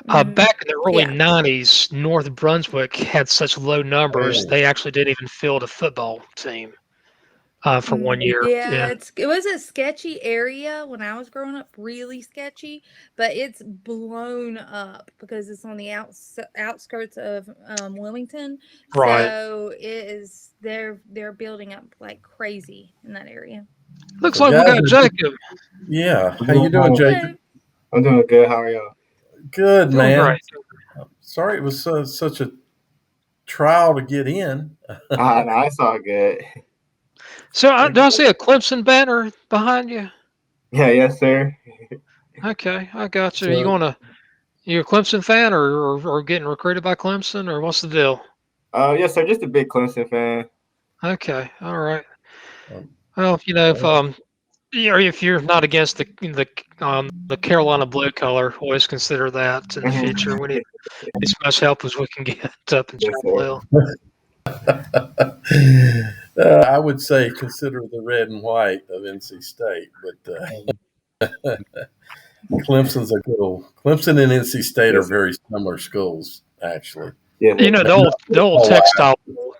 Back in the early Yeah. 90s, North Brunswick had such low numbers, Oh, they actually didn't even field a football team for 1 year. Yeah, Yeah, it was a sketchy area when I was growing up, really sketchy, but it's blown up because it's on the outskirts of Wilmington. right. So it is they're building up like crazy in that area. Looks so like we guys, got Jacob. yeah. I'm How you doing doing, fine. Jacob? Hello. I'm doing good. How are y'all? Good, Doing great. man. Sorry it was such a trial to get in. No, it's all good. So, do I see a Clemson banner behind you? Yeah, yes, sir. Okay, I got you. So You a Clemson fan, or getting recruited by Clemson, or what's the deal? Yes, sir. Just a big Clemson fan. Okay, all right. um, Well, if you're not against the Carolina blue color, always consider that in the Mhm. future. We need as much help as we can get up in Yes, sir. Chapel Hill. I would say consider the red and white of NC State, but Clemson's a good old Clemson and NC State are Yes, very similar schools, actually. yes, You sir. know Maybe not the old football wise. textile bowl.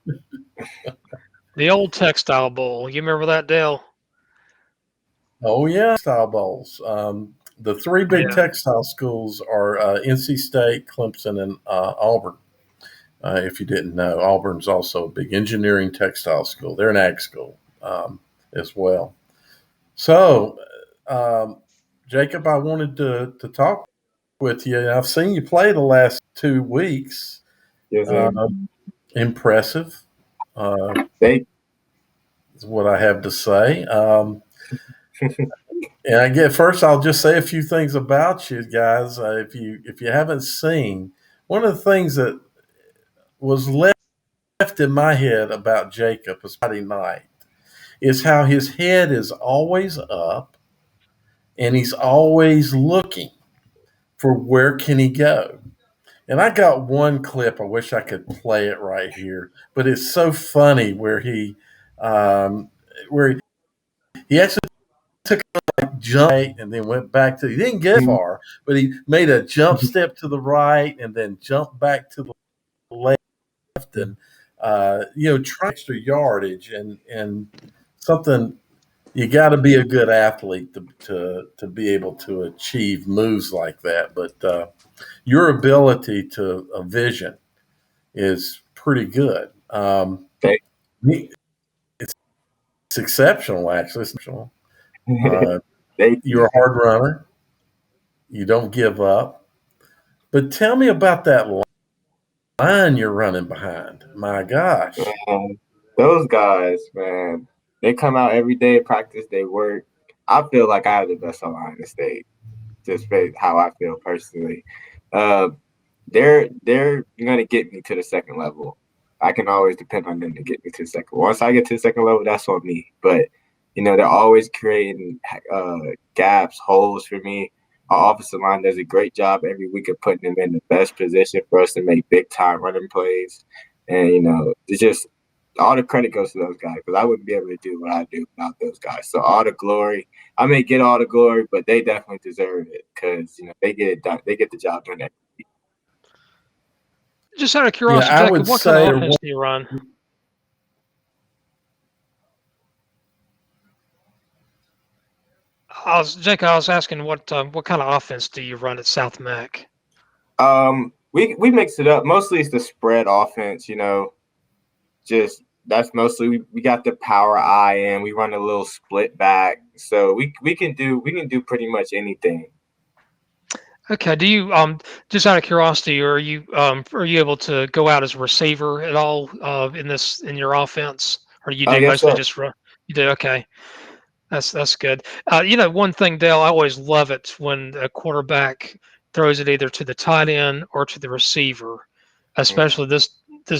The old textile bowl. You remember that, Dale? Oh yeah, textile bowls. The three big Yeah. textile schools are NC State, Clemson, and Auburn. If you didn't know, Auburn's also a big engineering textile school. They're an ag school as well. So, um, Jacob, I wanted to talk with you. I've seen you play the last 2 weeks. Yes, Uh, sir. Impressive Thank. is what I have to say. And I get first, I'll just say a few things about you guys. If you haven't seen, one of the things that was left in my head about Jacob is Friday night is how his head is always up and he's always looking for where can he go. And I got one clip. I wish I could play it right here, but it's so funny um, where he actually took a jump and then went back to. He didn't get Mhm. far, but he made a jump step to the right and then jumped back to the left, and try extra yardage and something. You got to be a good athlete to be able to achieve moves like that. But your ability to a vision is pretty good. Thank. It's exceptional, actually. It's exceptional. Uh, Thank you. you're a hard runner. You don't give up. But tell me about that line you're running behind. My gosh. Man, those guys, man, they come out every day, practice, they work. I feel like I have the best line in the state, just based how I feel personally. Uh, they're gonna get me to the second level. I can always depend on them to get me to the second. Once I get to the second level, that's on me. But they're always creating gaps, holes for me. Our offensive line does a great job every week of putting them in the best position for us to make big time running plays. And it's just all the credit goes to those guys because I wouldn't be able to do what I do without those guys. So all the glory, I may get all the glory, but they definitely deserve it because they get it done. They get the job done. Just out of Yeah, curiosity, I would Jacob, what kind say of offense do you run? Jacob, I was asking what kind of offense do you run at South Mac? We mix it up. Mostly it's the spread offense. Just that's mostly we got the power I and we run a little split back, so we can do pretty much anything. Okay. Do you just out of curiosity, are you able to go out as a receiver at all in your offense, or you Oh do yes mostly sir. just run? You do okay. That's good. One thing, Dale, I always love it when a quarterback throws it either to the tight end or to the receiver, Mhm. especially this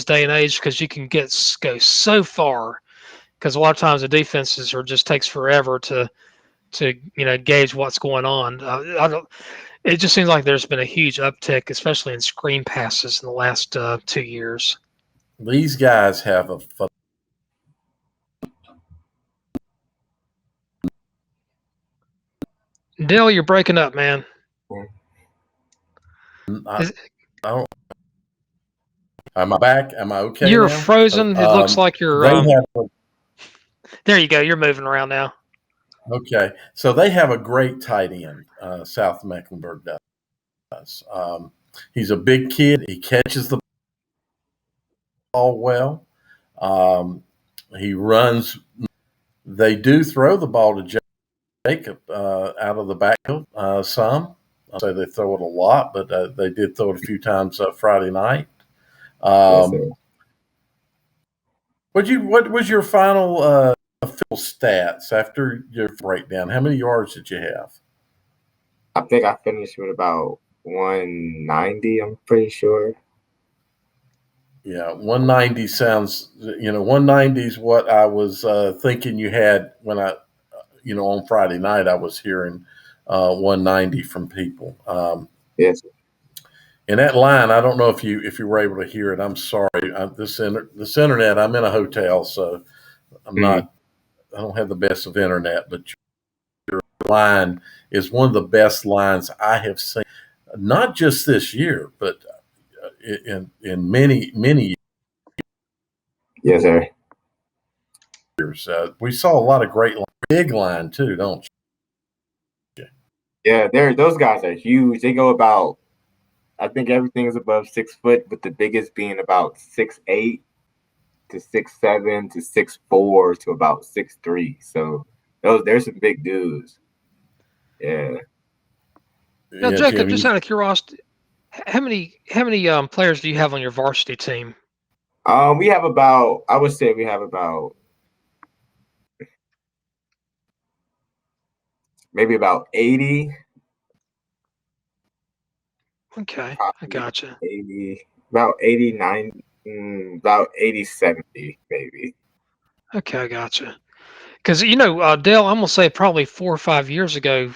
day and age, because you can go so far. Because a lot of times the defenses are just takes forever to gauge what's going on. I don't. It just seems like there's been a huge uptick, especially in screen passes in the last 2 years. these guys have a Dale, you're breaking up, man. I, Is, I don't. Am I back? Am I okay you're now? frozen. It looks like you're. They have. There you go. You're moving around now. Okay, so they have a great tight end. South Mecklenburg does. He's a big kid. He catches the ball well. Um, he runs. They do throw the ball to Jacob out of the backfield some. I'll say they throw it a lot, but they did throw it a few times Friday night. Yes, sir. What was your final official stats after your breakdown? How many yards did you have? I think I finished with about 190. I'm pretty sure. Yeah, 190 sounds. 190 is what I was thinking you had when on Friday night I was hearing 190 from people. Yes. And that line, I don't know if you were able to hear it. I'm sorry. This internet. I'm in a hotel, so I'm not. I don't have the best of internet, but your line is one of the best lines I have seen, not just this year, but in many Yes, sir. years. We saw a lot of great big line too, don't you? Yeah, those guys are huge. They go about. I think everything is above 6 foot, with the biggest being about 6'8" to 6'7" to 6'4" to about 6'3". So there's some big dudes. Yeah. Now, Yeah, Jacob, Jim. just out of curiosity, how many players do you have on your varsity team? We have about. I would say we have about maybe about 80. Okay, I Probably gotcha. 80. About 89. About 80, 70 maybe. Okay, I gotcha. Because Dale, I'm gonna say probably 4 or 5 years ago,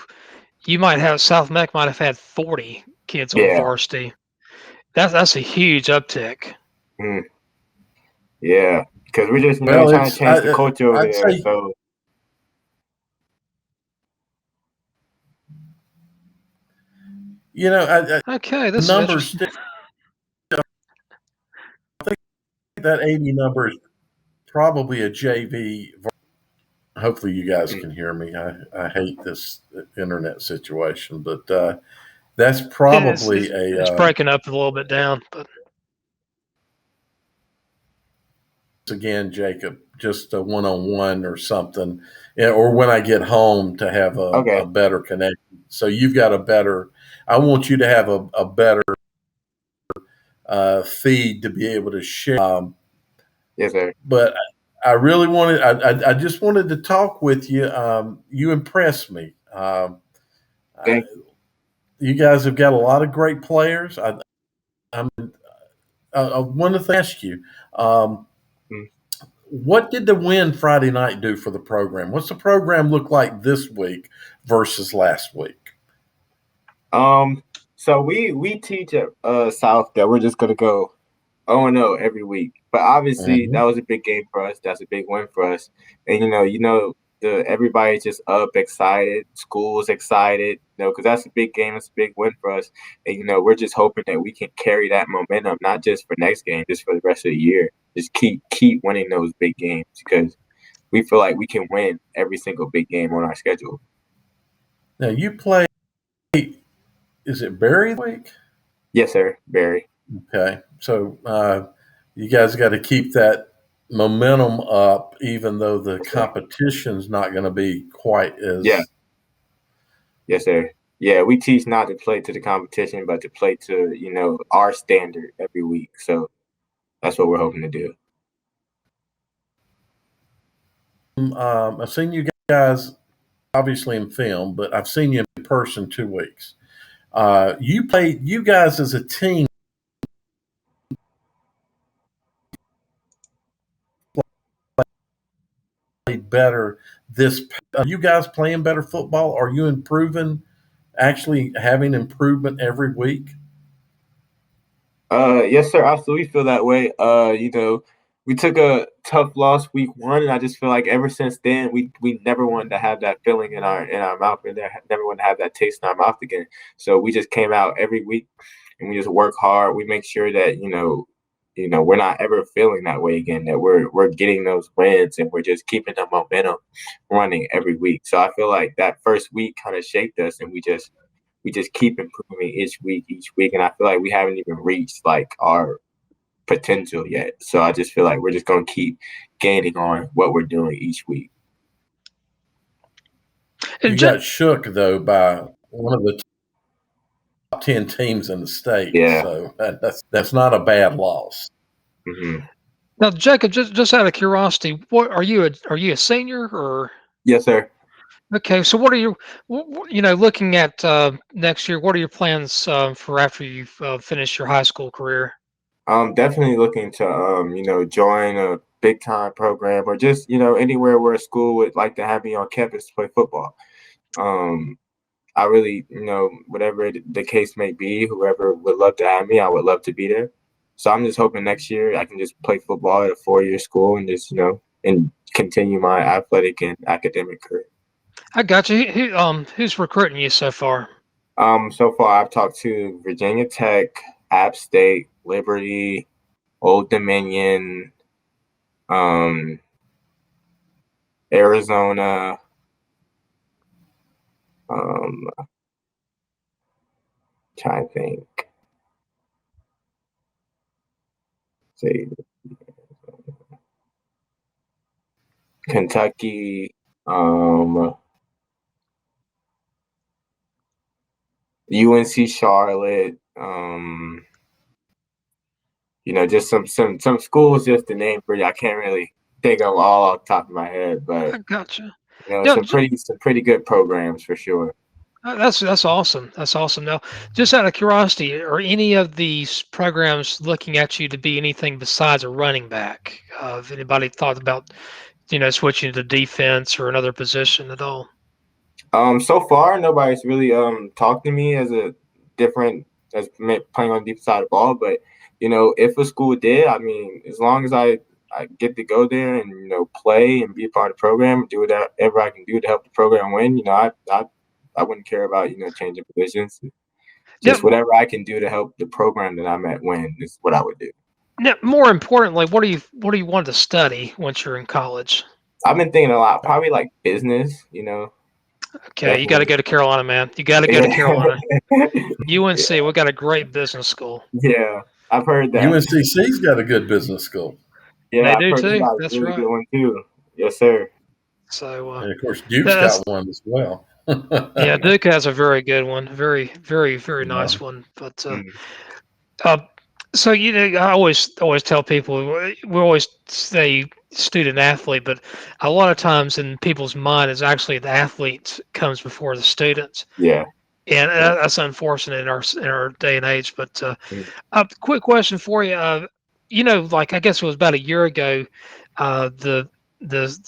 you might have South Meck might have had 40 kids on Yeah. varsity. That's a huge uptick. Mm, yeah. Because we're just Well, trying to change the culture over I'd there. say So Okay, this is numbers. interesting. I think that 80 number is probably a JV. Hopefully, you guys can hear me. I hate this internet situation, but that's It's, probably it's it's breaking up a little bit down, but again, Jacob, just a one-on-one or something, or when I get home to have a okay. better connection. So you've got a better. I want you to have a better feed to be able to share. Yes, sir. But I really wanted. I just wanted to talk with you. You impressed me. Thank You guys have got a lot of great players. I wanted to ask you, you. what did the win Friday night do for the program? What's the program look like this week versus last week? So we teach at South that we're just gonna go 0-0 every week. But obviously Mm-hmm. that was a big game for us. That's a big win for us. And everybody's just up, excited. School's excited. Because that's a big game. It's a big win for us. And we're just hoping that we can carry that momentum, not just for next game, just for the rest of the year. Just keep winning those big games because we feel like we can win every single big game on our schedule. Now you play. Is it Berry week? Yes, sir. Barry. Okay, so you guys got to keep that momentum up, even though the competition's not going to be quite as. Yeah. Yes, sir. Yeah, we teach not to play to the competition, but to play to, our standard every week. So that's what we're hoping to do. I've seen you guys obviously in film, but I've seen you in person 2 weeks. You guys as a team played better this. Are you guys playing better football? Are you improving? Actually, having improvement every week. Yes, sir. I absolutely feel that way. We took a tough loss week 1, and I just feel like ever since then we never wanted to have that feeling in our mouth, and never wanted to have that taste in our mouth again. So we just came out every week and we just work hard. We make sure that we're not ever feeling that way again. That we're getting those wins and we're just keeping the momentum running every week. So I feel like that first week kind of shaped us, and we just keep improving each week, and I feel like we haven't even reached like our potential yet. So I just feel like we're just gonna keep gaining on what we're doing each week. You got shook though by one of the top 10 teams in the state, Yeah. so that's not a bad loss. Mm-hmm. Now, Jacob, just out of curiosity, what are you a senior or? Yes, sir. Okay, so what are you, looking at next year? What are your plans for after you've finished your high school career? I'm definitely looking to join a big time program, or just anywhere where a school would like to have me on campus to play football. I really, whatever the case may be, whoever would love to have me, I would love to be there. So I'm just hoping next year I can just play football at a 4-year school and just and continue my athletic and academic career. I got you. Who's recruiting you so far? So far I've talked to Virginia Tech, App State, Liberty, Old Dominion, Arizona, trying to think. See, Kentucky, UNC Charlotte, just some schools just to name for you. I can't really think of all off the top of my head, but I gotcha. some pretty good programs for sure. That's awesome. That's awesome. Now, just out of curiosity, are any of these programs looking at you to be anything besides a running back? Have anybody thought about, switching to defense or another position at all? So far nobody's really talked to me as playing on the deep side of the ball, but if a school did, I mean, as long as I get to go there and play and be a part of the program, do whatever I can do to help the program win, I wouldn't care about changing positions. Just whatever I can do to help the program that I'm at win is what I would do. Now, more importantly, what do you want to study once you're in college? I've been thinking a lot, probably like business. Okay, you got to go to Carolina, man. You got to go to Carolina. UNC, we got a great business school. Yeah, I've heard that. UNCC's got a good business school. Yeah, they I've do heard too. you got a That's really right. good one too. Yes, sir. So, and of course, Duke's got one as well. Yeah, Duke has a very good one. Very, very, very nice one. But so I always tell people we always say student athlete, but a lot of times in people's mind is actually the athlete comes before the students. Yeah. And that's unfortunate in our day and age. But quick question for you. Like I guess it was about a year ago, the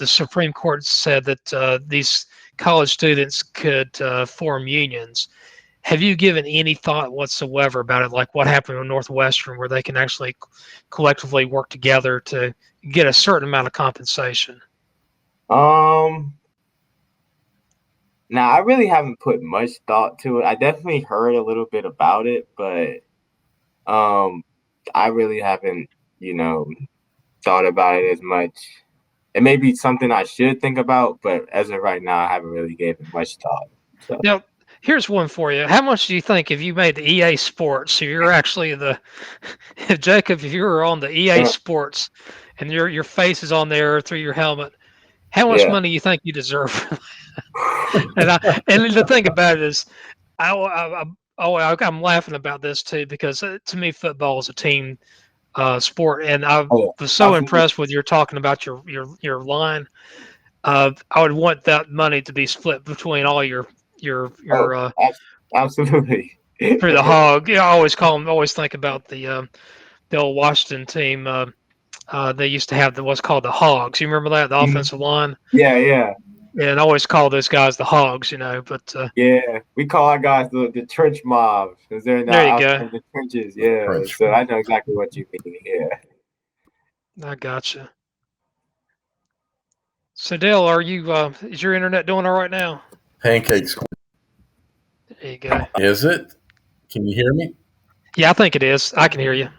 Supreme Court said that these college students could form unions. Have you given any thought whatsoever about it, like what happened in Northwestern, where they can actually collectively work together to get a certain amount of compensation? Now I really haven't put much thought to it. I definitely heard a little bit about it, but I really haven't, thought about it as much. It may be something I should think about, but as of right now, I haven't really given much thought. So. Now, here's one for you. How much do you think if you made the EA Sports, so you're actually Jacob, if you were on the EA Sports and your face is on there through your helmet, how much money do you think you deserve? and the thing about it is, I'm laughing about this too, because to me, football is a team sport, and I was so impressed with your talking about your line. I would want that money to be split between all your absolutely for the hog. Yeah, I always think about the old Washington team. They used to have what's called the hogs. You remember that, the offensive line? Yeah. And I always call those guys the hogs, But yeah, we call our guys the trench mob because they're not outside of the trenches. Yeah, so I know exactly what you mean. Yeah, I gotcha. So Dale, are you? Is your internet doing all right now? Pancake square. There you go. Is it? Can you hear me? Yeah, I think it is. I can hear you.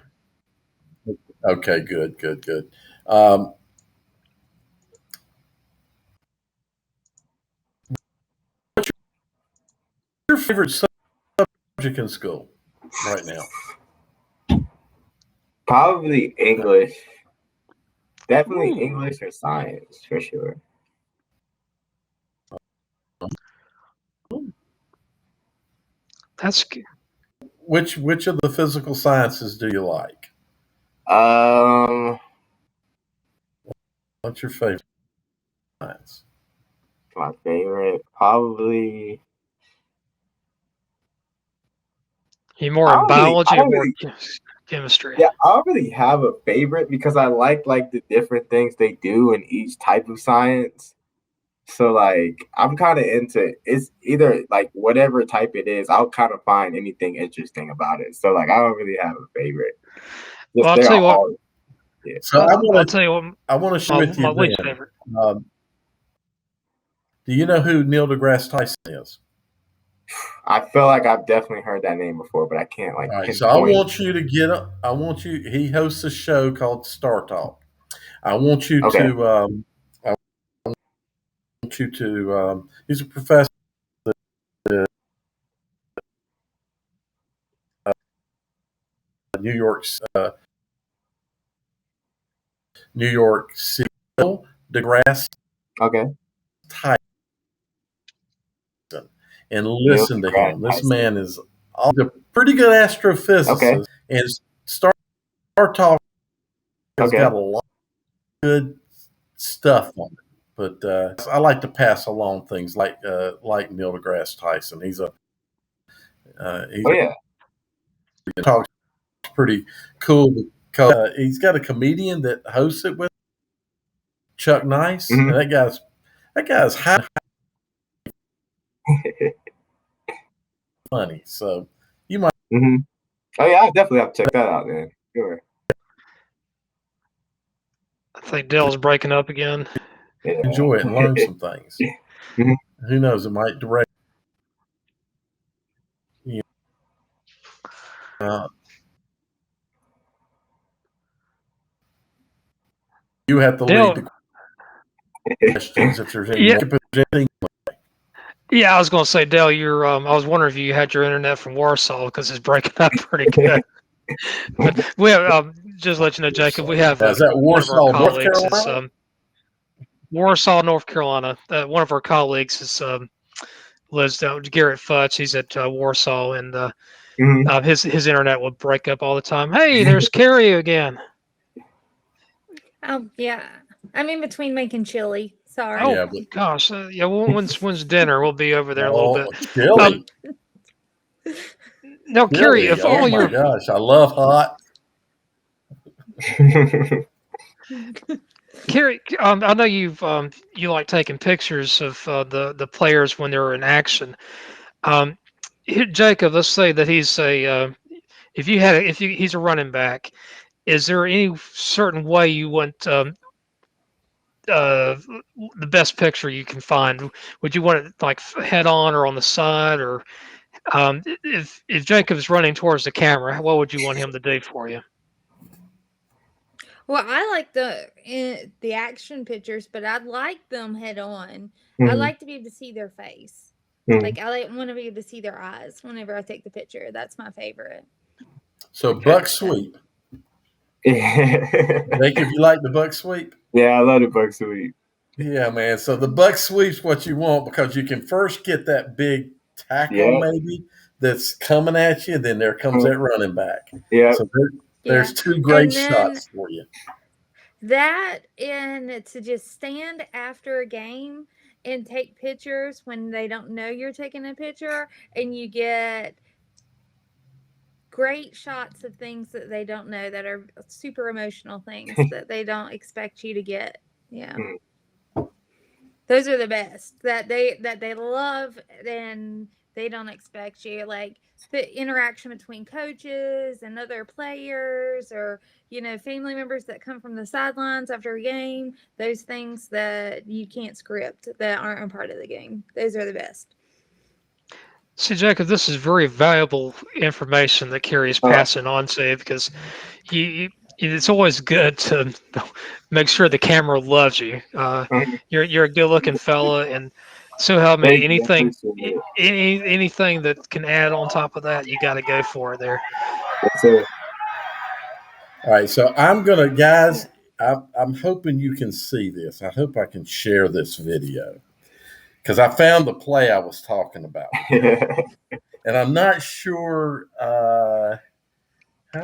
Okay, good. Um, your favorite subject in school right now? Probably English. Definitely Ooh, English or science for sure. that's good. Which of the physical sciences do you like? Um, What's your favorite science? my favorite probably. You more in I biology or don't more really. chemistry? Yeah, I don't really have a favorite because I like the different things they do in each type of science. So like I'm kind of into it's either like whatever type it is, I'll kind of find anything interesting about it. So like I don't really have a favorite. Well, Just I'll they're tell you what. all yeah. So I'll tell you what. I want to share with My you least then. favorite. Do you know who Neil deGrasse Tyson is? I feel like I've definitely heard that name before, but I can't like All right, so I pinpoint. want you to get up. I want you. He hosts a show called Star Talk. I want you Okay. to. I want you to. He's a professor at New York City. DeGrasse Okay. Tyson, and Neil listen to deGrasse him. This Tyson. man is a pretty good Okay. astrophysicist, and Star Talk has got Okay. a lot of good stuff on it. But I like to pass along things like Neil deGrasse Tyson. He Oh yeah. talks pretty cool because he's got a comedian that hosts it with Chuck Nice, and hmm that guy's high funny. So you might hmm Oh yeah, I definitely have to check that out then. Sure. I think Dell's breaking up again. Yeah. enjoy it and learn some things. hmm Who knows? It might direct you. Uh, you have to lead Dell. the questions if there's any Yeah. more. If there's anything, Yeah, I was going to say, Dell. You're. I was wondering if you had your internet from Warsaw because it's breaking up pretty good. But we have. Just to let you know, Jacob. We have is that one of our Warsaw, North colleagues is Carolina? Warsaw, North Carolina. One of our colleagues is lives down. Garrett Futch. He's at Warsaw, and hmm his internet will break up all the time. Hey, there's Carrie again. Oh yeah, I'm in between making chili. Sorry. Oh Yeah, but gosh, yeah. When's dinner? We'll be over there in a little bit. oh, chili, Um, now, Carrie, chili. if Oh all my your gosh, I love hot. Carrie, I know you like taking pictures of the players when they're in action. Um, Jacob, let's say that he's a if you had a, if you, he's a running back. Is there any certain way you want uh, the best picture you can find? Would you want it like head on or on the side, or if Jacob's running towards the camera, what would you want him to do for you? Well, I like the action pictures, but I'd like them head on. I hmm like to be able to see their face. hmm Like I want to be able to see their eyes whenever I take the picture. That's my favorite. So Okay. buck sweep. yeah, Jacob, you like the buck sweep? I love the Buck Sweet. Yeah, man. So the buck sweep's what you want because you can first get that big tackle Yeah. maybe that's coming at you, then there comes that running back. Yeah. So Yeah. there's two great And then shots for you. that and to just stand after a game and take pictures when they don't know you're taking a picture and you get great shots of things that they don't know that are super emotional things that they don't expect you to get. Yeah. Mhm. Those are the best that they love and they don't expect you like the interaction between coaches and other players or family members that come from the sidelines after a game, those things that you can't script that aren't a part of the game, those are the best. See, Jacob, this is very valuable information that Carrie's Uh, passing on to you because you, it's always good to make sure the camera loves you. You're a good looking fella, and so help me. Thank you. I Anything, appreciate it. anything that can add on top of that, you got to go for it there. Yes, sir. All right, so I'm gonna, guys. I'm hoping you can see this. I hope I can share this video because I found the play I was talking about, and I'm not sure how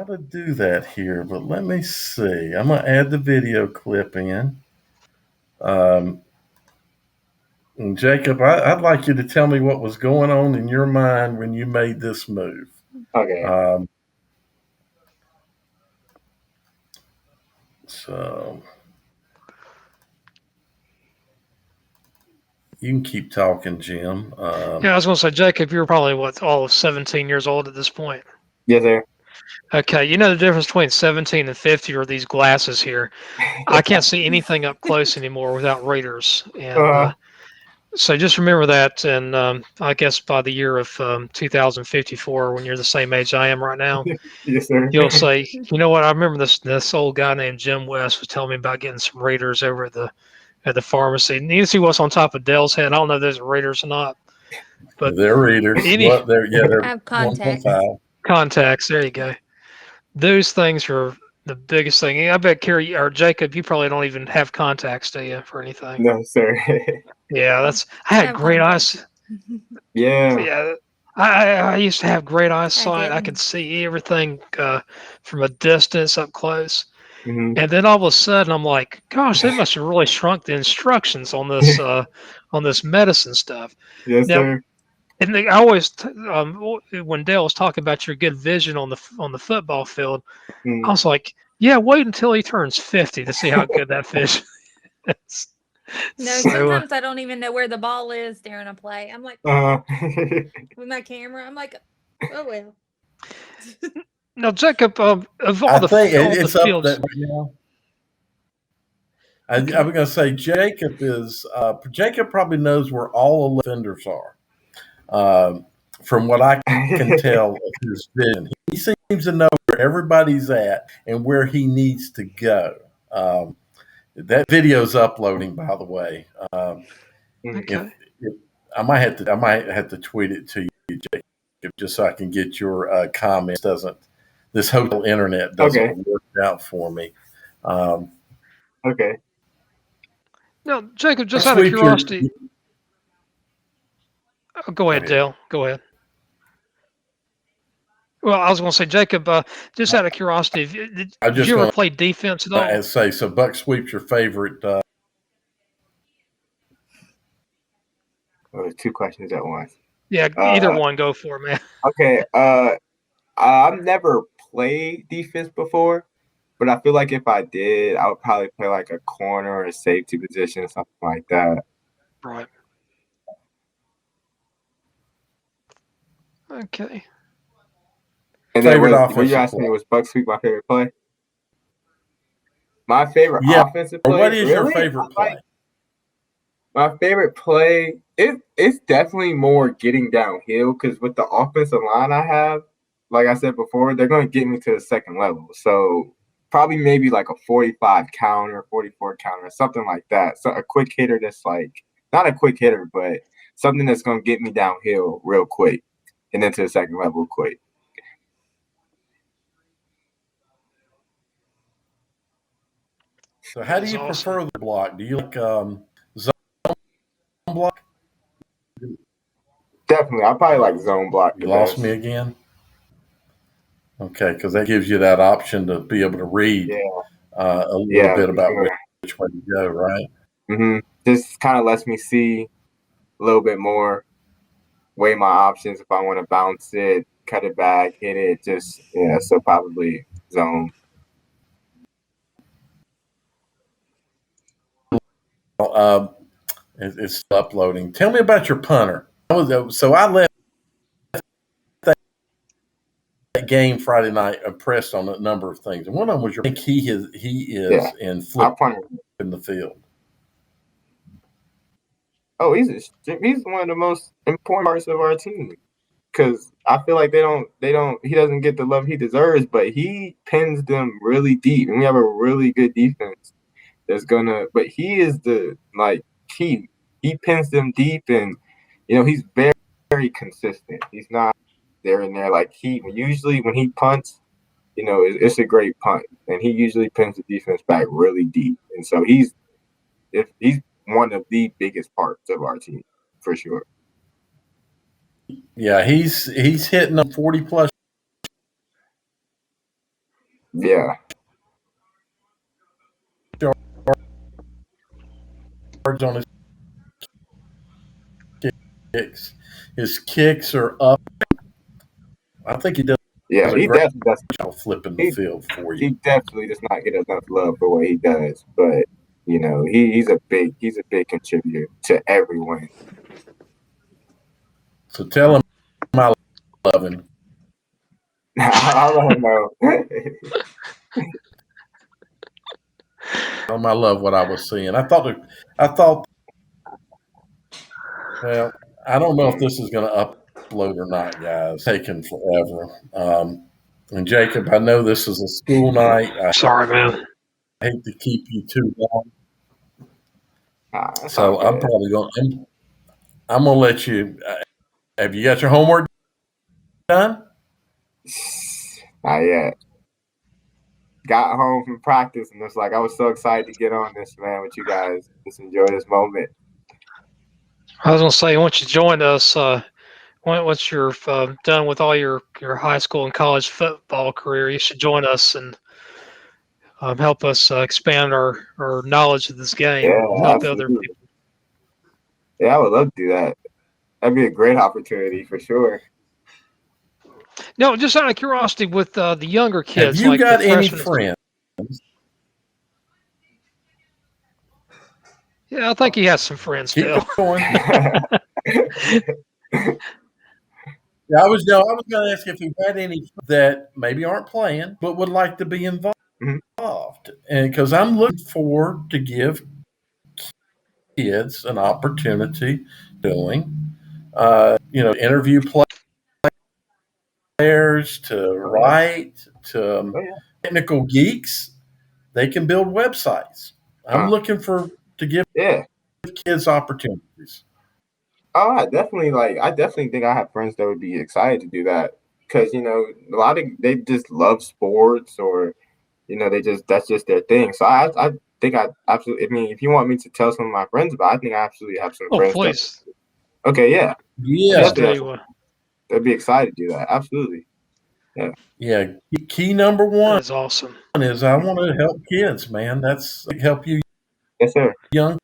to do that here. But let me see. I'm gonna add the video clip in. And Jacob, I'd like you to tell me what was going on in your mind when you made this move. Okay. So you can keep talking, Jim. Yeah, I was going to say, Jacob, you're probably all of 17 years old at this point. Yes, sir. Okay, you know the difference between 17 and 50 are these glasses here. I can't see anything up close anymore without readers, and so just remember that. And I guess by the year of 2054, when you're the same age I am right now, Yes, sir. you'll say, you know what? I remember this old guy named Jim West was telling me about getting some readers over at the pharmacy. And you see what's on top of Dell's head. I don't know if there's readers or not, but They're readers. any They're I have 1.5. contacts. contacts. There you go. Those things are the biggest thing. I bet Carrie or Jacob, you probably don't even have contacts, do you, for anything? No, sir. Yeah, I I had have great contacts. eyes. Yeah. Yeah, I used to have great eyesight. I could didn't. see everything from a distance up close. Hmm. And then all of a sudden, I'm like, "Gosh, they must have really shrunk the instructions on this medicine stuff." Yes, Now, sir. and I always, when Dale was talking about your good vision on the football field, I Mm. was like, "Yeah, wait until he turns 50 to see how good that vision is." No, So, sometimes I don't even know where the ball is during a play. I'm like, Uh, with my camera, I'm like, oh well. now, Jacob, of I all think all the it's up fields, that right now. I okay, was going to say Jacob probably knows where all the offenders are. From what I can tell of his vision, he seems to know where everybody's at and where he needs to go. That video's uploading, by the way. If, okay. if I might have to tweet it to you, Jacob, just so I can get your comments. This hotel internet okay. doesn't work out for me? Um, Okay. Now, Jacob, just out of Sweep your. curiosity, go Go ahead, ahead. Dale. Go ahead. Well, I was going to say, Jacob, just out of curiosity, I'm did just you ever going play defense at all? to say so. Buck Sweep's your favorite. Oh, two questions at once. Yeah, either Uh, one. Go for it, man. okay. I've never played defense before, but I feel like if I did, I would probably play like a corner or a safety position, something like that. Right. Okay. And then Favorite what you offensive asked me play. was Buck Sweep my favorite play? My favorite Yeah. offensive Or play? what is your Really? favorite play? My favorite play, it's definitely more getting downhill because with the offensive line I have, like I said before, they're going to get me to the second level. So probably maybe like a 45 counter, 44 counter, something like that. So a quick hitter that's like, not a quick hitter, but something that's going to get me downhill real quick and then to the second level quick. So how That do is you awesome. prefer the block? Do you like zone block? Definitely. I probably like zone block You the lost best. me again. Okay, because that gives you that option to be able to read Yeah. a little Yeah. bit For about sure. which way to go, right? Just kind of lets me see a little bit more, weigh my options if I want to bounce it, cut it back, hit it. Just yeah, so probably zone. Uh, it's still uploading. Tell me about your punter. I left that game Friday night impressed on a number of things, and one of them was I think he Yeah, is in I flipping punted. the field. Oh, he's one of the most important parts of our team. because I feel like he doesn't get the love he deserves, but he pins them really deep, and we have a really good defense but he is the key. He pins them deep, and he's very, very consistent. He's not there and there like usually when he punts, it's a great punt, and he usually pins the defense back really deep, and so he's one of the biggest parts of our team for sure. Yeah, he's hitting a 40+ Yeah, yards on his kicks. His kicks are up. I think he does yeah, a he great definitely does. job flipping the field for He you. definitely does not get enough love for what he does, but he's a big contributor to every win. So tell him I love him. I'll let him know. Tell him I love what I was seeing. I thought. Well, I don't know if this is going to upload or not, guys. It's taking forever. And Jacob, I know this is a school night. I Sorry, man. hate to keep you too long, That's all so I'm good. probably going. I'm going to let you. Have you got your homework done? Not yet. Got home from practice and it's like I was so excited to get on this, man, with you guys. Just enjoy this moment. I was gonna say, once you join us, once you're done with all your high school and college football career, you should join us and help us expand our knowledge of this game. Yeah, Help other absolutely. people. Yeah, I would love to do that. That'd be a great opportunity for sure. No, just out of curiosity, with the younger Have kids, you like got the any freshmen. friends? Yeah, I think he has some friends Keep still. going. Yeah, I was going to ask if you had any that maybe aren't playing but would like to be involved, Mhm. and because I'm looking forward to give kids an opportunity doing, interview players, to write, to Oh, yeah. technical geeks. They can build websites. I'm looking to give Yeah. kids opportunities. Oh, I definitely think I have friends that would be excited to do that because a lot of they just love sports or that's just their thing. So I think I absolutely. I mean, if you want me to tell some of my friends about, it, I think I absolutely have some Oh, friends that. please, Okay, yeah, Yeah, please definitely. do. They'd be excited to do that. Absolutely. Yeah. yeah. Key number That one is awesome. is I want to help kids, man. That's help you Yes, sir. young.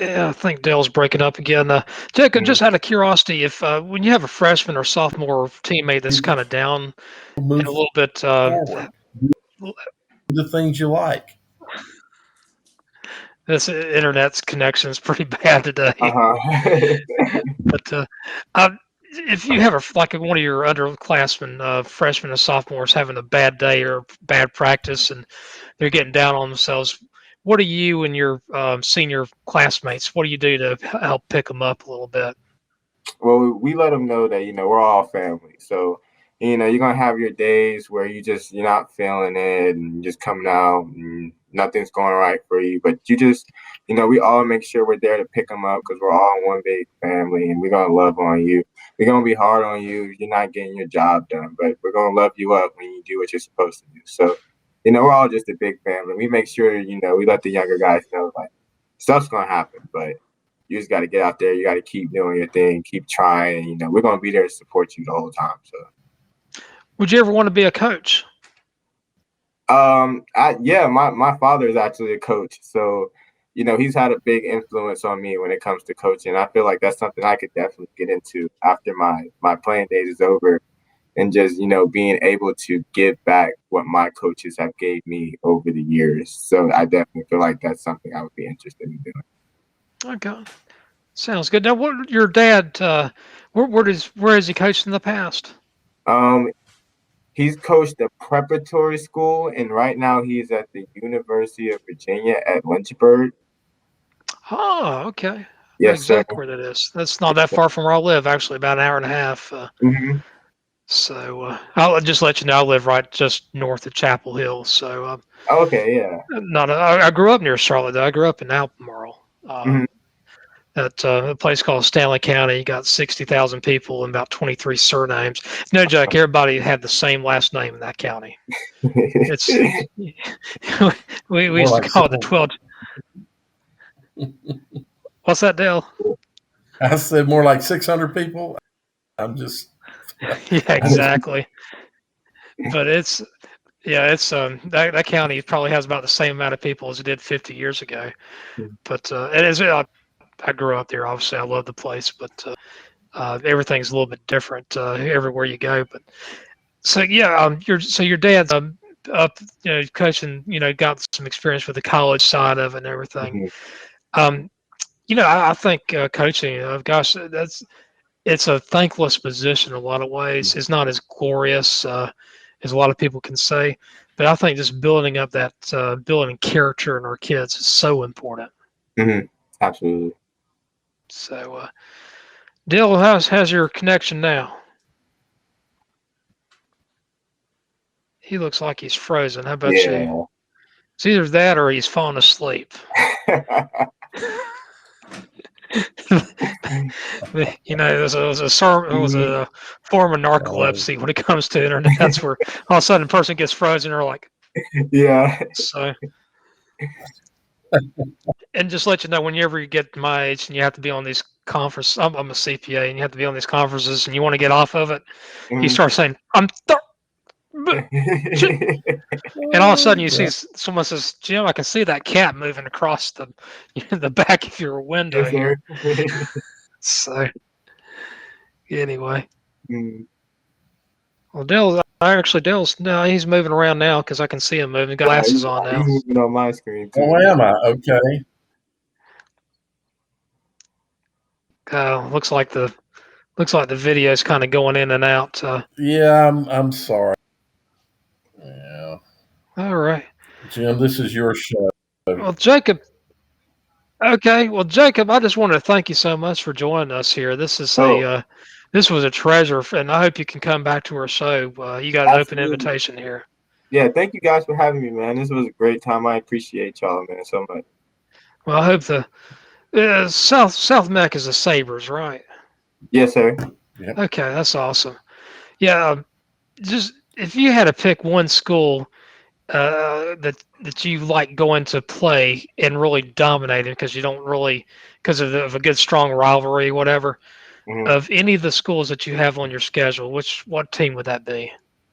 Yeah, I think Dale's breaking up again. Jacob, Mhm. just out of curiosity, if when you have a freshman or sophomore teammate that's kind of down and Move a little bit, forward. Do the things you like. this internet's connection is pretty bad today. Uh-huh. But if you have like one of your underclassmen, freshmen or sophomores, having a bad day or bad practice, and they're getting down on themselves, what do you and your senior classmates? What do you do to help pick them up a little bit? Well, we let them know that we're all family. So you're gonna have your days where you're not feeling it and you're just coming out and nothing's going right for you. But you just we all make sure we're there to pick them up because we're all one big family and we're gonna love on you. We're gonna be hard on you if you're not getting your job done, but we're gonna love you up when you do what you're supposed to do. So we're all just a big family. We make sure we let the younger guys know like stuff's gonna happen, but you just got to get out there. You got to keep doing your thing, keep trying. We're going to be there to support you the whole time. So, Would you ever want to be a coach? my father is actually a coach. So, he's had a big influence on me when it comes to coaching. I feel like that's something I could definitely get into after my playing days is over and just, being able to give back what my coaches have gave me over the years. So I definitely feel like that's something I would be interested in doing. Okay, sounds good. Now, what your dad? Where has he coached in the past? Um, He's coached a preparatory school, and right now he's at the University of Virginia at Lynchburg. Oh, okay. I know Yes, sir. exactly where that is. That's not that far from where I live, actually, about an hour and a half. Hmm. So I'll just let you know I live right just north of Chapel Hill. So Okay, yeah. not I grew up near Charlotte. Though. I grew up in Albemarle. Hmm. At a place called Stanley County. You got 60,000 people and about 23 surnames. No joke, everybody had the same last name in that county. It's we More used to like call it the 12. What's that, Dale? I said more like 600 people. I'm just Yeah, I just exactly. But it's that county probably has about the same amount of people as it did 50 years ago. But it is. I grew up there. Obviously, I love the place, but everything's a little bit different everywhere you go. But so yeah, your dad's up, coaching, got some experience with the college side of it and everything. Hmm. Um, I think coaching, gosh, it's a thankless position in a lot of ways. It's not as glorious as a lot of people can say, but I think just building up that building character in our kids is so important. Hmm. Absolutely. So, Dill, how's your connection now? He looks like he's frozen. How about you? Yeah. It's either that or he's fallen asleep. It was Mhm. a form of oh, narcolepsy when it comes to internet. That's where all of a sudden a person gets frozen or like Yeah. so. And just let you know, whenever you get my age and you have to be on these conferences, I'm a CPA, and you have to be on these conferences, and you want to get off of it, you Mhm. start saying, and all of a sudden you see someone says, Jim, I can see that cat moving across the back of your window Yes, sir. here. So anyway, Mm. well, Dale's no, he's moving around now because I can see him moving. Got Yeah, glasses on he's now. moving on my screen oh, too. am I? Okay. Looks like the video's kind of going in and out. Yeah, I'm sorry. Yeah. All right. Jim, this is your show. Well, Jacob. Okay. Well, Jacob, I just wanted to thank you so much for joining us here. Oh, This was a treasure, and I hope you can come back to our show. You got an open absolutely. invitation here. Yeah, thank you guys for having me, man. This was a great time. I appreciate y'all, man, so much. Well, I hope the South Meck is the Sabres, right? Yes, sir. Yep. Okay, that's awesome. Yeah, just if you had to pick one school that you like going to play and really dominating because you don't really because of a good strong rivalry, whatever. Hmm. Of any of the schools that you have on your schedule, what team would that be?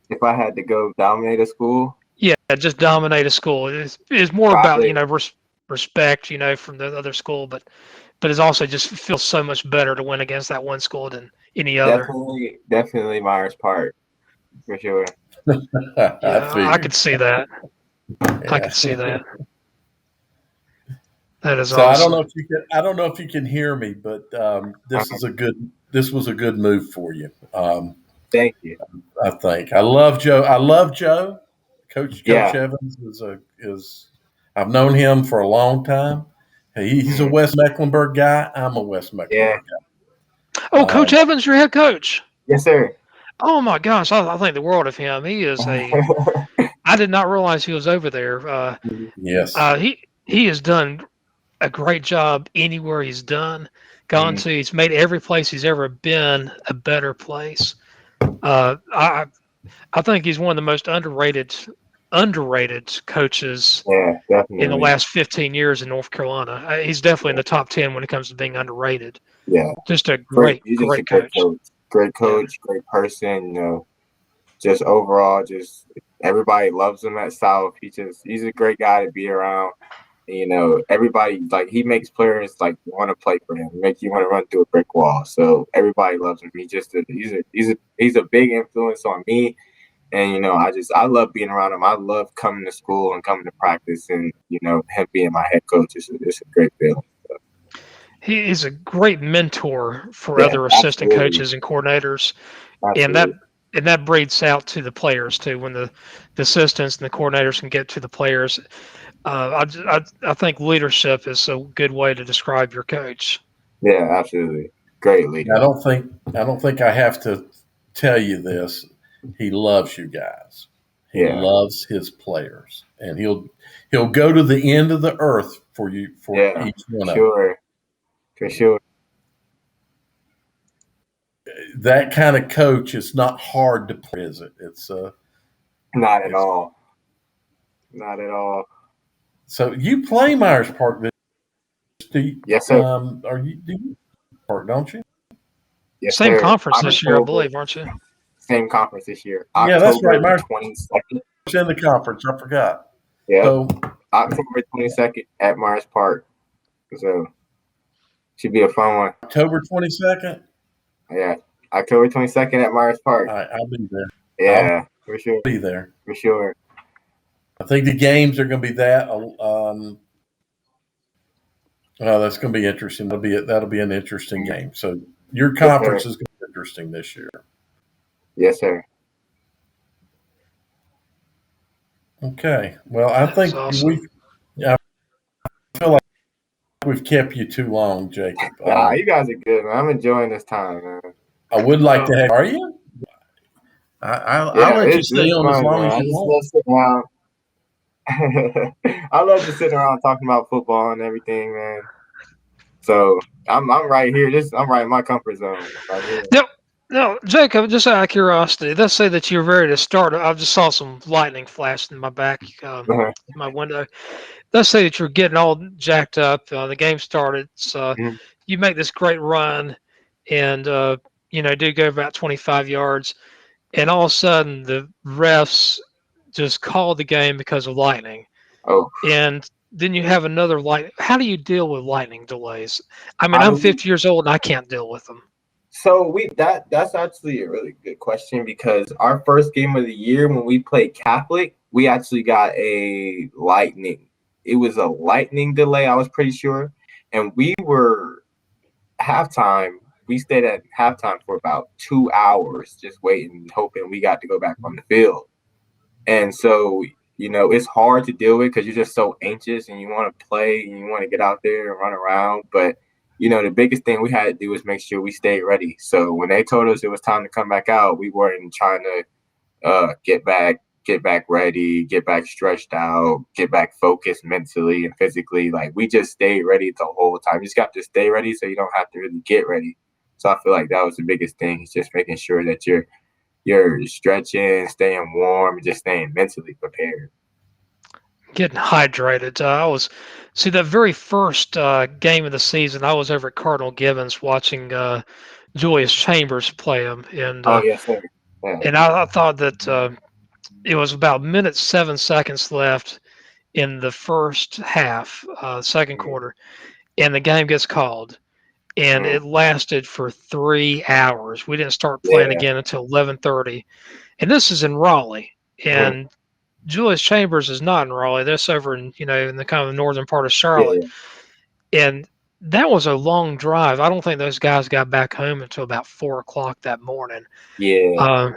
If I had to go dominate a school, Yeah, just dominate a school. It's more about probably respect, from the other school, but it's also just feels so much better to win against that one school than any other. definitely Myers Park for sure. I Yeah, I figured. could see that. I Yeah. could see that. That is So awesome. I don't know if you can hear me, but this was a good move for you. Thank you. I think I love Joe. I love Joe. Coach Yeah, Evans is I've known him for a long time. He's a mhm, West Mecklenburg guy. I'm a West yeah, Mecklenburg guy. Oh, Coach Evans, your head coach. yes, sir. Oh my gosh, I think the world of him. He is a. I did not realize he was over there. Yes. He has done a great job anywhere he's gone Mhm. to. He's made every place he's ever been a better place. I think he's one of the most underrated coaches Yeah, in the definitely. last 15 years in North Carolina. He's definitely in the top 10 when it comes to being underrated. Yeah, Just a great. great, He's just a great great coach. coach. Great Yeah. coach, great person. Just overall, just everybody loves him at South. He's a great guy to be around. Everybody like he makes players like want to play for him, make you want to run through a brick wall. So everybody loves him. He's a big influence on me, and I love being around him. I love coming to school and coming to practice, and him being my head coach. It's a great feeling. He is a great mentor for Yeah, other assistant absolutely, coaches and coordinators, and that absolutely. and that breeds out to the players too. When the assistants and the coordinators can get to the players, I think leadership is a good way to describe your coach. Yeah, absolutely. Great I leader. don't think I have to tell you this. He loves you guys. He Yeah. loves his players, and he'll go to the end of the earth for you for Yeah. each one of them. Sure. For sure. That kind of coach is not hard to play, is it? Not at It's all. Not at all. so you play Myers Park. Do you, Yes, sir. are you do you Park? Don't you? Yes, Same sir. conference this year, I believe, aren't you? Same conference this year. Yeah, that's right. October Myers 22nd. Park's in the conference. I forgot. Yep. So October 22nd at Myers Park. So should be a fun one. October 22nd. Yeah. October 22nd at Myers Park. All right, I'll be there. Yeah, for sure. Be there. For sure. I think the games are going to be that. Well, that's going to be interesting. That'll be an interesting game. So your Yes, sir. conference is going to be interesting this year. Yes, sir. Okay. Well, I That's think awesome. I feel like we've kept you too long, Jacob. Nah, you guys are good, man. I'm enjoying this time, man. I would like to have. Are you? I'll Yeah, let you it's stay on as fun, long man. as I you just want. love sitting around. I love just sitting around talking about football and everything, man. So I'm right here. I'm right in my comfort zone right here. No, Jacob, just out of curiosity, let's say that you're ready to start. I just saw some lightning flash in my back, my window. Let's say that you're getting all jacked up. The game started. So Mhm. you make this great run and, do go about 25 yards. And all of a sudden, the refs just called the game because of lightning. Oh, And then you have another light. How do you deal with lightning delays? I mean, I I'm mean, 50 years old and I can't deal with them. so that's actually a really good question because our first game of the year when we played Catholic, we actually got a lightning. It was a lightning delay, I was pretty sure, and we were halftime. We stayed at halftime for about 2 hours, just waiting, hoping we got to go back on the field. And so, it's hard to deal with because you're just so anxious and you want to play and you want to get out there and run around. But, the biggest thing we had to do was make sure we stayed ready. So when they told us it was time to come back out, we weren't trying to get back ready, get back stretched out, get back focused mentally and physically. Like we just stayed ready the whole time. You just got to stay ready so you don't have to really get ready. So I feel like that was the biggest thing, is just making sure that you're stretching, staying warm, and just staying mentally prepared. Getting hydrated. I was see that very first game of the season. I was over at Cardinal Gibbons watching Julius Chambers play him, and Oh uh, yes, sir. Yeah. and I thought that it was about minute 7 seconds left in the first half, second Mm-hmm. quarter, and the game gets called, and Mm-hmm. it lasted for 3 hours. We didn't start playing Yeah. again until 11:30, and this is in Raleigh, Mm-hmm. and Julius Chambers is not in Raleigh. That's over in the kind of northern part of Charlotte. Yeah. And that was a long drive. I don't think those guys got back home until about 4 o'clock that morning. Yeah. Um,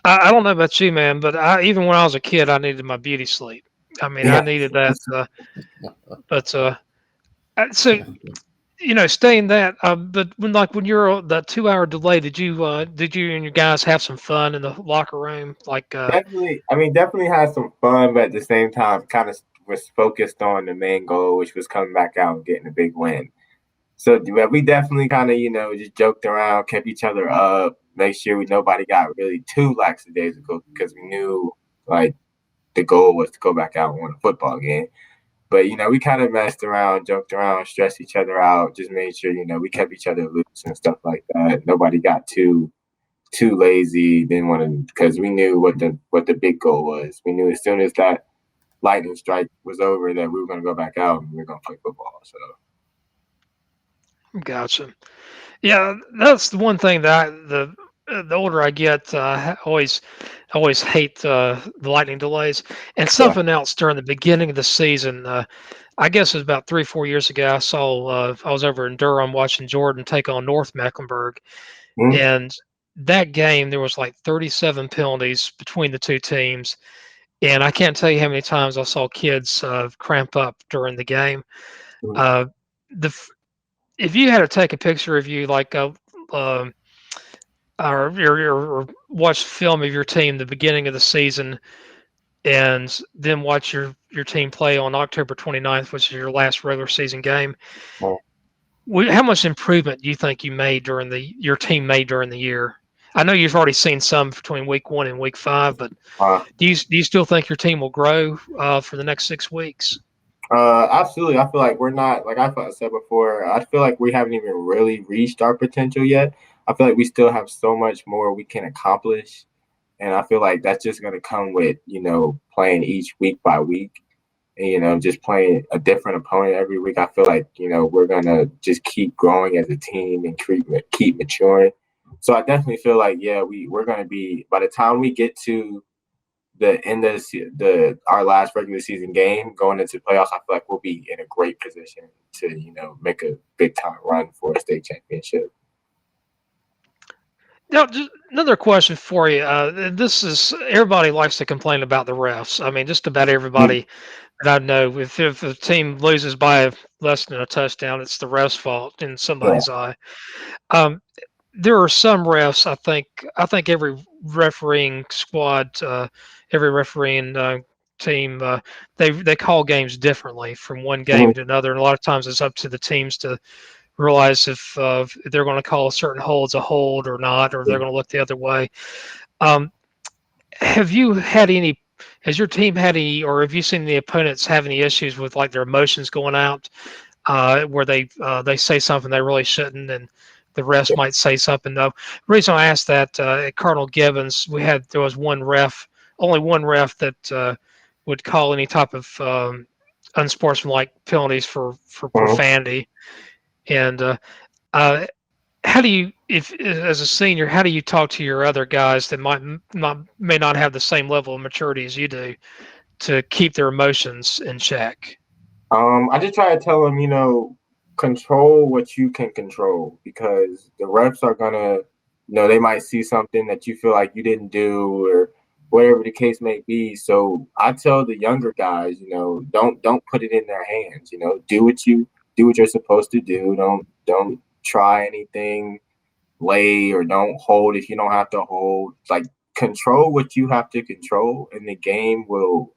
I don't know about you, man, but even when I was a kid, I needed my beauty sleep. I mean, I Yeah. needed that. But so staying that. But when you're that 2 hour delay, did you and your guys have some fun in the locker room? Like Definitely. I mean, definitely had some fun, but at the same time, kind of was focused on the main goal, which was coming back out and getting a big win. So we definitely kind of, just joked around, kept each other up, make sure nobody got really too lackadaisical because we knew like the goal was to go back out and win a football game. But we kind of messed around, joked around, stressed each other out, just made sure we kept each other loose and stuff like that. Nobody got too lazy, didn't want to, because we knew what the big goal was. We knew as soon as that lightning strike was over that we were going to go back out and we were going to play football. So gotcha. Yeah, that's the one thing that the older I get, I always hate the lightning delays. And yeah. something else during the beginning of the season, I guess it was about 3 or 4 years ago. I was over in Durham watching Jordan take on North Mecklenburg, Mm-hmm. and that game there was like 37 penalties between the two teams, and I can't tell you how many times I saw kids cramp up during the game. Mm-hmm. Uh, the if you had to take a picture of you, like um, or watch film of your team the beginning of the season, and then watch your team play on October 29th, which is your last regular season game. Well, How much improvement do you think you made during your team made during the year? I know you've already seen some between week 1 and week 5, but uh, do you still think your team will grow for the next 6 weeks? Absolutely. I feel like we're not, like I said before, I feel like we haven't even really reached our potential yet. I feel like we still have so much more we can accomplish. And I feel like that's just going to come with, playing each week by week and, just playing a different opponent every week. I feel like, we're going to just keep growing as a team and keep maturing. So I definitely feel like, yeah, we're going to be, by the time we get to the end of our last regular season game going into playoffs, I feel like we'll be in a great position to make a big time run for a state championship. Now, just another question for you. This is everybody likes to complain about the refs. I mean, just about everybody that I know. If a team loses by less than a touchdown, it's the refs' fault in Yeah. somebody's eye. Um, there are some refs. I think every refereeing squad, every refereeing team, they call games differently from one game Mhm. to another, and a lot of times it's up to the teams to realize if they're going to call a certain hold as a hold or not, or they're going to look the other way. Um, have you had any? Has your team had any, or have you seen the opponents have any issues with like their emotions going out, where they say something they really shouldn't, and the rest might say something though? The reason I asked that at Cardinal Gibbons, there was only one ref that would call any type of unsportsmanlike penalties for Mhm. profanity, and uh, how do you, if as a senior, how do you talk to your other guys that may not have the same level of maturity as you do to keep their emotions in check? I just try to tell them, control what you can control because the refs are gonna, they might see something that you feel like you didn't do or whatever the case may be. So I tell the younger guys, don't put it in their hands. Do what you're supposed to do. Don't try anything lay or don't hold if you don't have to hold. Like control what you have to control, and the game will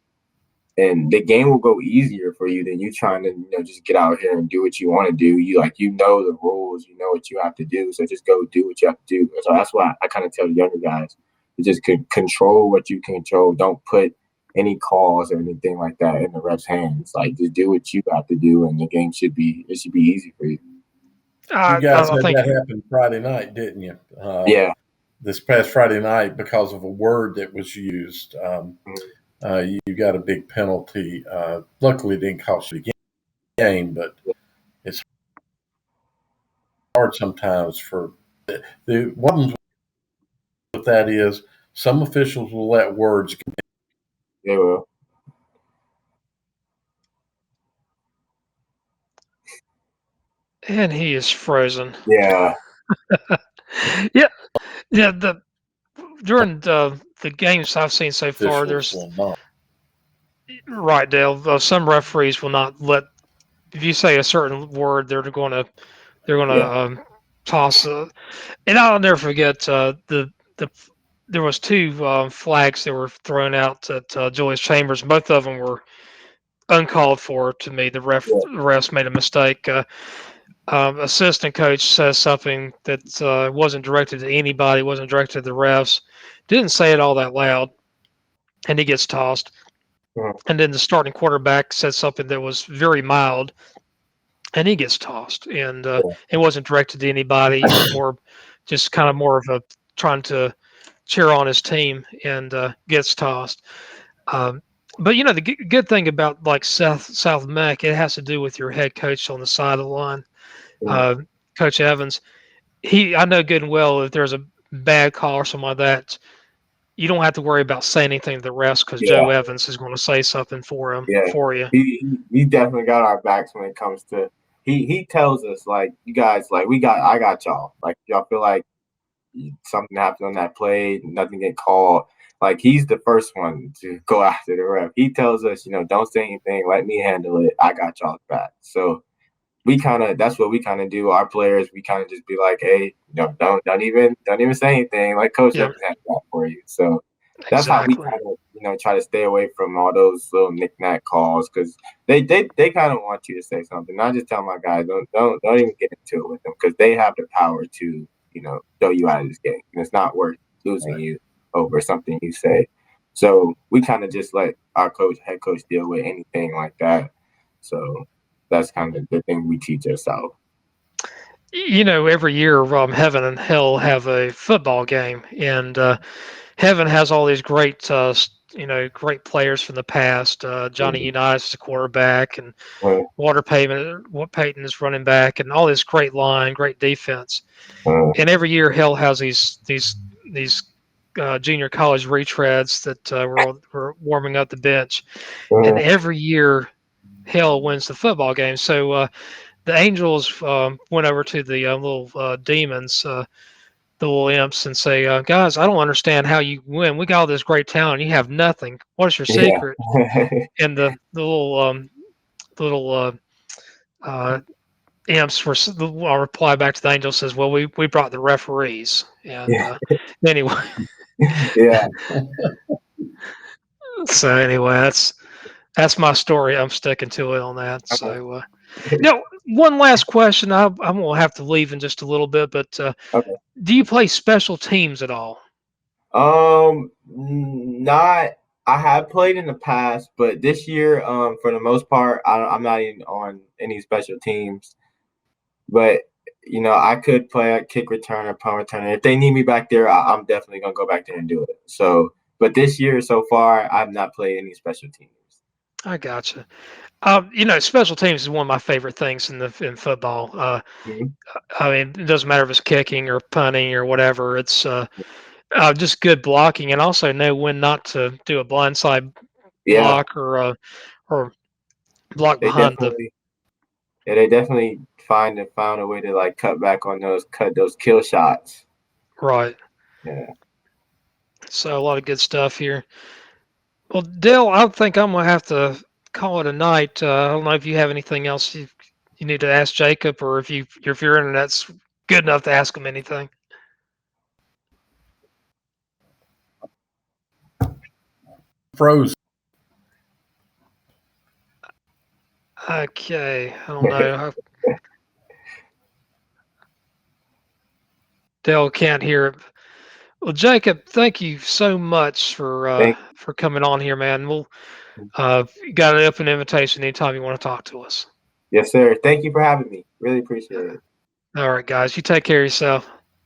go easier for you than you trying to just get out here and do what you want to do. The rules, you know what you have to do, so just go do what you have to do. So that's why I kind of tell the younger guys to just control what you can control. Don't put any calls or anything like that in the refs' hands. Like just do what you have to do, and the game should be easy for you. You guys I had think that happen Friday night, didn't you? Yeah. This past Friday night, because of a word that was used, you got a big penalty. Luckily, it didn't cost you the game, but it's hard sometimes for the one with that is some officials will let words. They will. and he is frozen. Yeah. Yeah, yeah. During the games I've seen so far, Officials there's will not. right, Dale. Some referees will not let if you say a certain word, they're going to Yeah. toss. And I'll never forget the there was two flags that were thrown out at Julius Chambers. Both of them were uncalled for to me. Yeah. The refs made a mistake. Assistant coach says something that wasn't directed to anybody, wasn't directed to the refs. Didn't say it all that loud, and he gets tossed. Mhm. And then the starting quarterback said something that was very mild, and he gets tossed. And it wasn't directed to anybody. It was more of a trying to cheer on his team, and gets tossed. Um, but the good thing about like South Mack, it has to do with your head coach on the side of the line, Mhm. uh, Coach Evans. I know good and well if there's a bad call or something like that, you don't have to worry about saying anything to the refs because Yeah. Joe Evans is going to say something Yeah, for you. he definitely got our backs when it comes to he tells us like you guys like I got y'all like y'all feel like something happened on that play, nothing get called. Like he's the first one to go after the ref. He tells us, don't say anything, let me handle it. I got y'all's back. So that's what we kind of do. Our players, we kind of just be like, hey, don't even say anything. Like coach Yeah. represents that for you. So that's how we Exactly. kind of try to stay away from all those little knick-knack calls because they kind of want you to say something. I just tell my guys don't even get into it with them because they have the power to throw you out of this game, and it's not worth losing you over something you say. So we kind of just let our head coach deal with anything like that. So that's kind of the thing we teach ourselves. Every year, Heaven and Hell have a football game, and Heaven has all these great players from the past. Johnny Unitas is a quarterback, and Payton is running back, and all this great line, great defense. And every year, Hell has these junior college retreads that were warming up the bench, and every year, Hell wins the football game. So the Angels went over to the little demons, the little imps, and say, guys, I don't understand how you win. We got all this great talent. You have nothing. What is your secret? And the little imps I'll reply back to the Angels says, well, we brought the referees. And anyway. Yeah. So anyway, that's my story. I'm sticking to it on that. So now, one last question. I'm gonna have to leave in just a little bit, but Okay. do you play special teams at all? Not. I have played in the past, but this year, for the most part, I'm not even on any special teams. But I could play a kick returner, punt returner. If they need me back there, I'm definitely gonna go back there and do it. So, but this year so far, I've not played any special teams. I gotcha. Special teams is one of my favorite things in football. I mean, it doesn't matter if it's kicking or punting or whatever. It's just good blocking, and also know when not to do a blindside block or block They behind definitely, they definitely found a way to like cut back on cut those kill shots. Right. Yeah. So a lot of good stuff here. Well, Dale, I think I'm gonna have to call it a night. I don't know if you have anything else you need to ask Jacob, or if your internet's good enough to ask him anything. Frozen. Okay, I don't know. Dale can't hear it. Well, Jacob, thank you so much for coming on here, man. We'll you got an open invitation anytime you want to talk to us. Yes, sir. Thank you for having me. Really appreciate it. All right, guys. You take care of yourself.